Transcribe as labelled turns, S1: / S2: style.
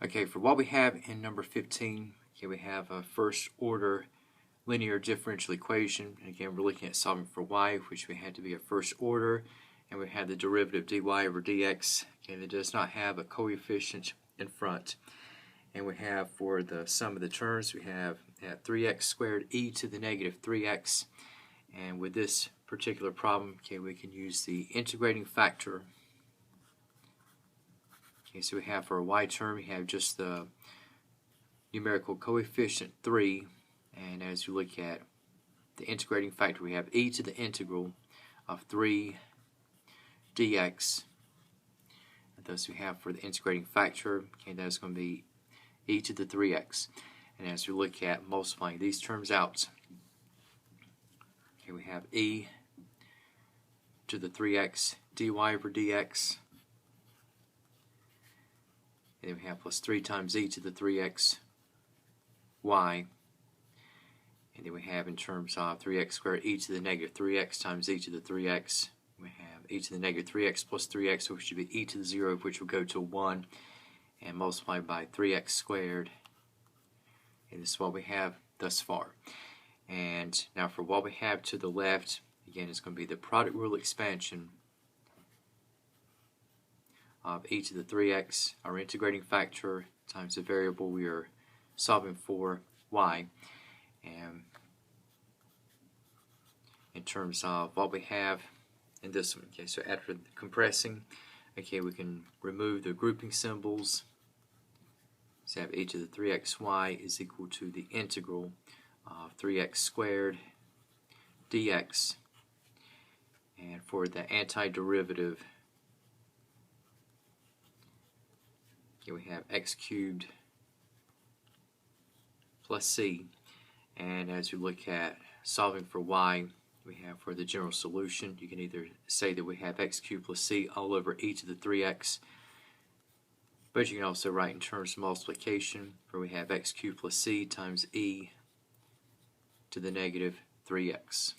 S1: Okay, for what we have in number 15, okay, we have a first order linear differential equation. And again, we're looking at solving for y, which we had to be a first order, and we have the derivative dy over dx, okay, that does not have a coefficient in front. And we have for the sum of the terms, we have 3x squared e to the negative 3x. And with this particular problem, okay, we can use the integrating factor. Okay, so we have for a y term, we have just the numerical coefficient 3, and as you look at the integrating factor, we have e to the integral of 3 dx, and thus we have for the integrating factor, okay, that's going to be e to the 3x. And as we look at multiplying these terms out, okay, we have e to the 3x dy over dx, and then we have plus 3 times e to the 3x y, and then we have in terms of 3x squared e to the negative 3x times e to the 3x. We have e to the negative 3x plus 3x, which should be e to the 0, which will go to 1, and multiplied by 3x squared. And this is what we have thus far. And now for what we have to the left, again, it's going to be the product rule expansion of e to the 3x, our integrating factor, times the variable we are solving for, y. And in terms of what we have in this one, okay, so after compressing, okay, we can remove the grouping symbols. So have e to the 3xy is equal to the integral of 3x squared dx. And for the antiderivative, okay, we have x cubed plus c. And as we look at solving for y, we have for the general solution, you can either say that we have x cubed plus c all over e to the 3x, but you can also write in terms of multiplication, where we have x cubed plus c times e to the negative 3x.